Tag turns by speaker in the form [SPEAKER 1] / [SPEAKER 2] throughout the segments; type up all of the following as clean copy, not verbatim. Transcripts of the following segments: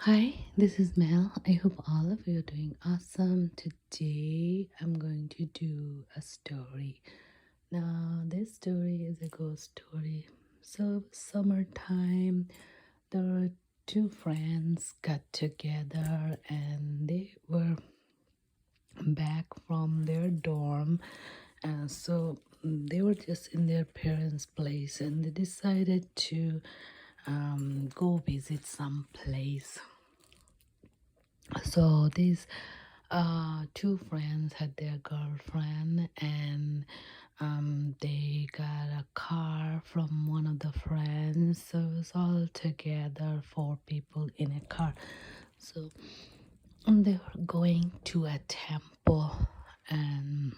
[SPEAKER 1] Hi, this is Mel. I hope all of you are doing awesome. Today I'm going to do a story. Now, this story is a ghost story. So, summertime, there were two friends got together and they were back from their dorm. They were just in their parents' place and they decided to go visit some place. So these two friends had their girlfriend, and they got a car from one of the friends. So it was all together, four people in a car. So they were going to a temple, and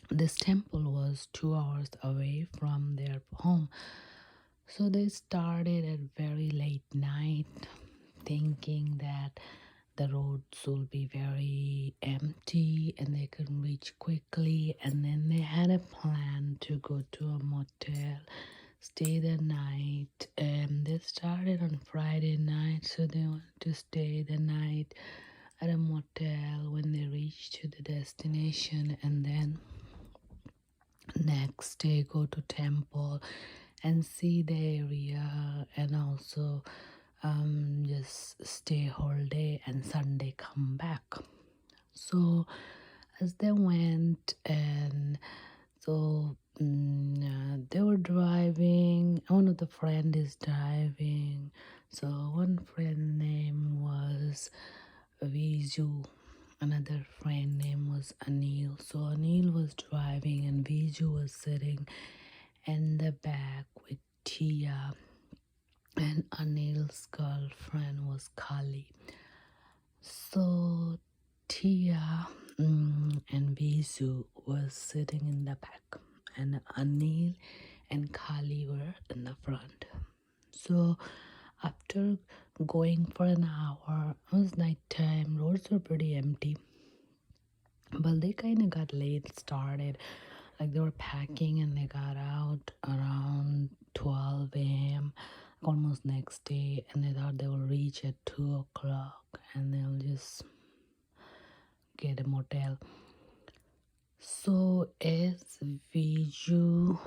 [SPEAKER 1] this temple was 2 hours away from their home. So they started at very late night, thinking that the roads will be very empty and they can reach quickly. And then they had a plan to go to a motel, stay the night. And they started on Friday night, so they wanted to stay the night at a motel when they reached to the destination, and then next day go to temple and see the area, and also just stay whole day and Sunday come back. So as they went, and they were driving. One of the friend is driving. So one friend name was Viju, another friend name was Anil. So Anil was driving and Viju was sitting in the back with Tia, and Anil's girlfriend was Kali. So Tia and Visu was sitting in the back, and Anil and Kali were in the front. So after going for an hour, it was nighttime, roads were pretty empty, but they kind of got late started. Like they were packing and they got out around 12 a.m. almost next day, and they thought they will reach at 2 o'clock and they'll just get a motel. So as Viju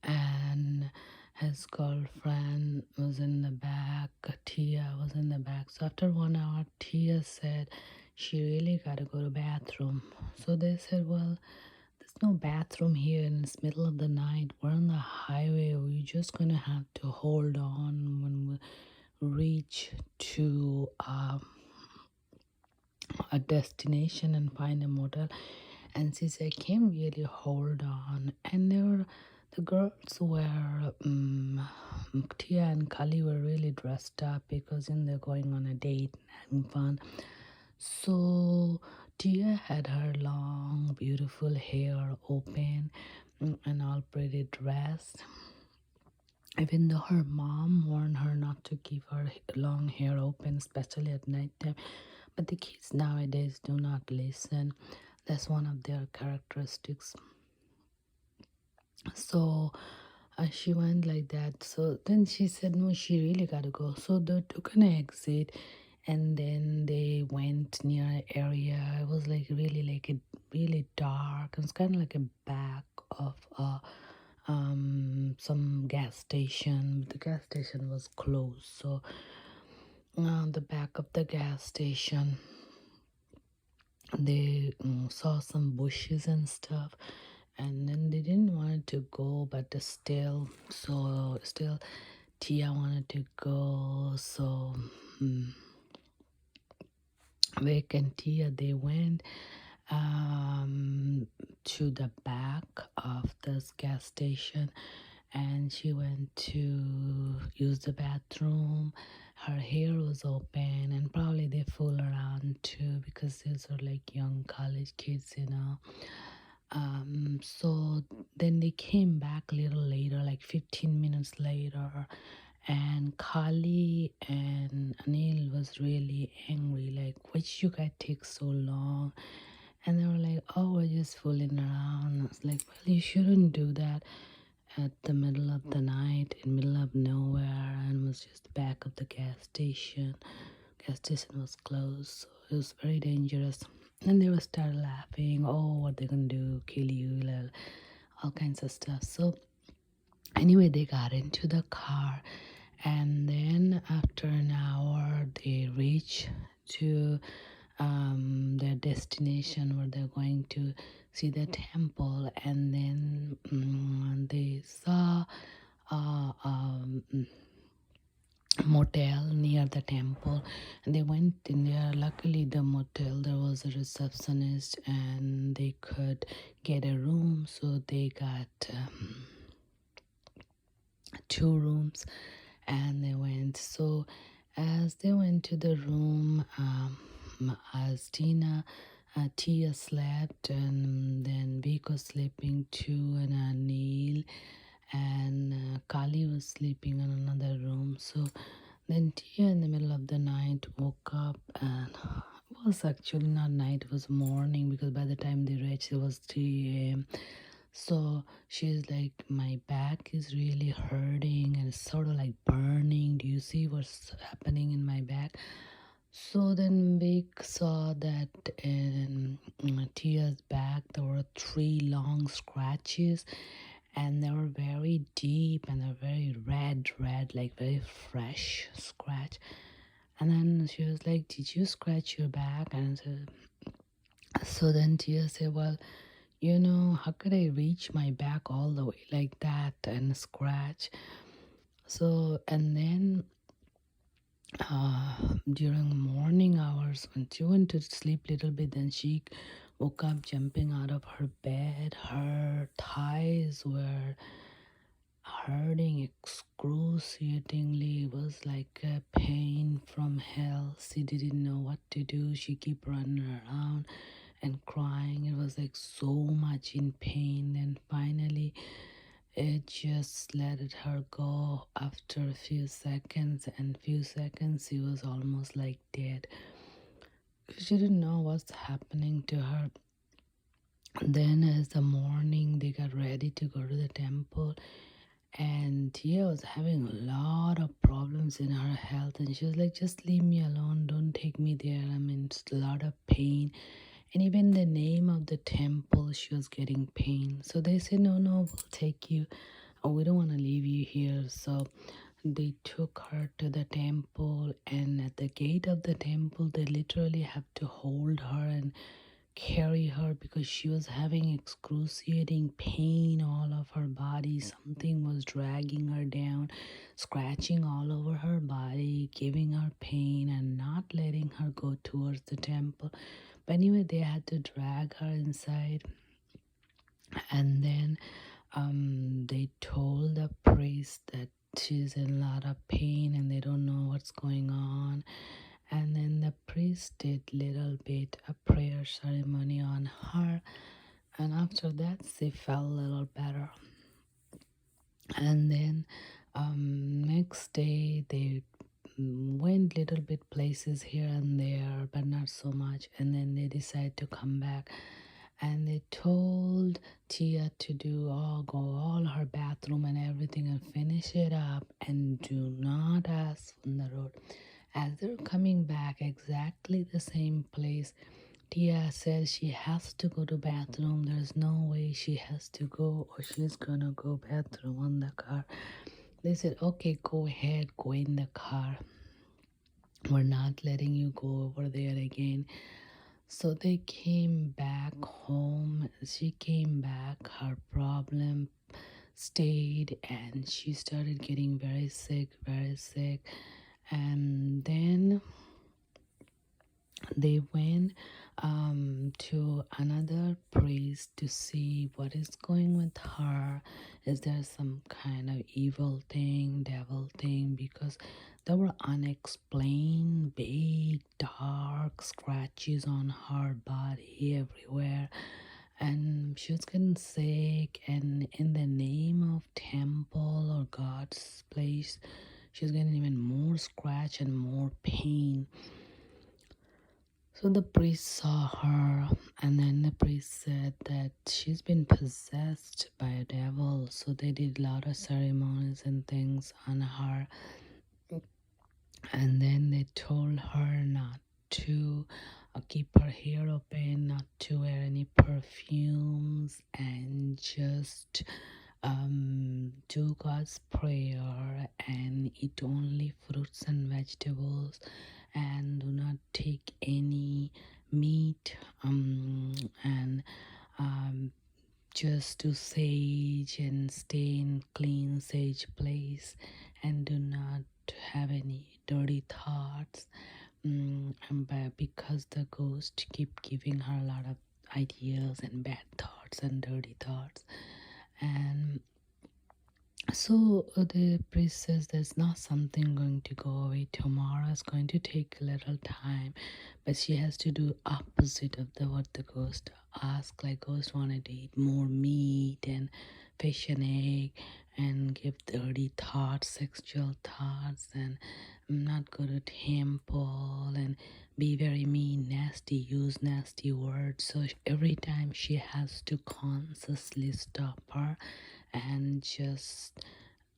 [SPEAKER 1] and his girlfriend was in the back, Tia was in the back. So after 1 hour, Tia said she really gotta go to bathroom. So they said, well, there's no bathroom here in this middle of the night. We're on the highway. We're just gonna have to hold on when we reach to a destination and find a motel. And she said, I can't really hold on. And the girls were Tia and Kali were really dressed up because they're going on a date and having fun. So Tia had her long beautiful hair open and all pretty dressed, even though her mom warned her not to keep her long hair open, especially at night time. But the kids nowadays do not listen. That's one of their characteristics. So she went like that. So then she said, no, she really got to go. So they took an exit, and then they went near an area. It was like a really dark. It was kind of like a back of some gas station. The gas station was closed. So the back of the gas station, they saw some bushes and stuff, and then they didn't want to go, but still Tia wanted to go. So Vic and Tia, they went to the back of this gas station, and she went to use the bathroom. Her hair was open, and probably they fool around too because these are like young college kids, you know. So then they came back a little later, like 15 minutes later, and Kali and Anil was really angry, like, why you guys take so long? And they were like, oh, we're just fooling around. I was like, well, you shouldn't do that at the middle of the night, in middle of nowhere, and it was just the back of the gas station. Gas station was closed, so it was very dangerous. And they would start laughing, oh, what they gonna do, kill you, all kinds of stuff. So anyway, they got into the car, and then after an hour they reach to their destination where they're going to see the temple. And then they saw a motel near the temple, and they went in there. Luckily the motel, there was a receptionist and they could get a room, so they got 2 rooms. And they went. So as they went to the room, as Tia slept, and then Vic was sleeping too, and Neil and Kali was sleeping in another room. So then Tia in the middle of the night woke up, and it was actually not night, it was morning, because by the time they reached it was 3 a.m. So she's like, my back is really hurting and it's sort of like burning. Do you see what's happening in my back? So then Vic saw that in Tia's back there were 3 long scratches, and they were very deep and they're very red, like very fresh scratch. And then she was like, did you scratch your back? And so then Tia said, well, how could I reach my back all the way like that and scratch? So, and then during morning hours, when she went to sleep a little bit, then she woke up jumping out of her bed. Her thighs were hurting excruciatingly. It was like a pain from hell. She didn't know what to do. She kept running around and crying. It was like so much in pain. And finally it just let her go after a few seconds, and few seconds she was almost like dead. She didn't know what's happening to her. Then as the morning they got ready to go to the temple, and Tia was having a lot of problems in her health, and she was like, just leave me alone, don't take me there, I'm in a lot of pain. And even the name of the temple, she was getting pain. So they said, no, we'll take you. Oh, we don't want to leave you here. So they took her to the temple, and at the gate of the temple, they literally have to hold her and carry her because she was having excruciating pain all of her body. Something was dragging her down, scratching all over her body, giving her pain and not letting her go towards the temple. But anyway, they had to drag her inside. And then they told the priest that she's in a lot of pain and they don't know what's going on. And then the priest did little bit a prayer ceremony on her, and after that she felt a little better. And then next day they went little bit places here and there, but not so much. And then they decided to come back, and they told Tia to go all her bathroom and everything and finish it up, and do not ask from the road. As they're coming back, exactly the same place, Tia says she has to go to bathroom. There's no way she has to go, or she's gonna go bathroom on the car. They said, okay, go ahead, go in the car. We're not letting you go over there again. So they came back home. She came back. Her problem stayed, and she started getting very sick, very sick. And then they went to another priest to see what is going with her. Is there some kind of evil thing, devil thing? Because there were unexplained big dark scratches on her body everywhere, and she was getting sick. And in the name of temple or God's place, she was getting even more scratch and more pain. So the priest saw her, and then the priest said that she's been possessed by a devil. So they did a lot of ceremonies and things on her. to keep her hair open, not to wear any perfumes, and just do God's prayer and eat only fruits and vegetables, and do not take any meat, and um, just do sage and stay in clean sage place, and do not have any dirty thoughts. And because the ghost keep giving her a lot of ideas and bad thoughts and dirty thoughts. And so the priest says there's not something going to go away tomorrow. It's going to take a little time, but she has to do opposite of the what the ghost asked. Like ghost wanted to eat more meat and fish and egg, and give dirty thoughts, sexual thoughts, and not go to temple and be very mean, nasty, use nasty words. So every time she has to consciously stop her and just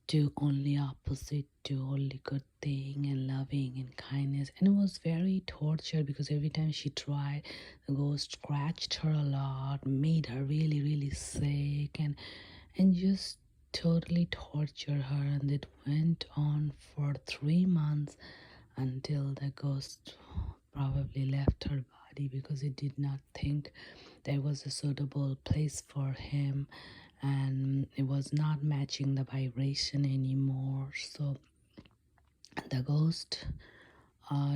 [SPEAKER 1] do only opposite, do only good thing and loving and kindness. And it was very tortured because every time she tried, the ghost scratched her a lot, made her really really sick, and just totally torture her. And it went on for 3 months until the ghost probably left her body because it did not think there was a suitable place for him, and it was not matching the vibration anymore. So the ghost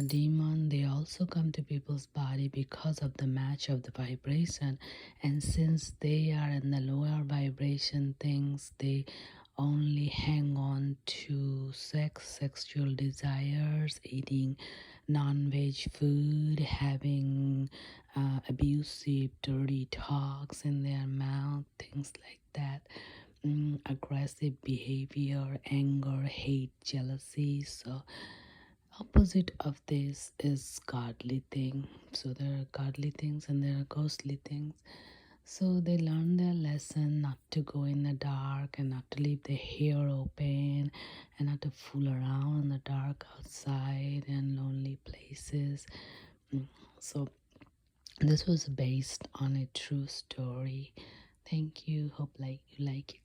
[SPEAKER 1] demon, they also come to people's body because of the match of the vibration. And since they are in the lower vibration things, they only hang on to sexual desires, eating non-veg food, having abusive dirty talks in their mouth, things like that. Aggressive behavior, anger, hate, jealousy. So opposite of this is godly thing. So there are godly things and there are ghostly things. So they learn their lesson not to go in the dark and not to leave their hair open and not to fool around in the dark outside and lonely places. So this was based on a true story. Thank you. Hope you like it.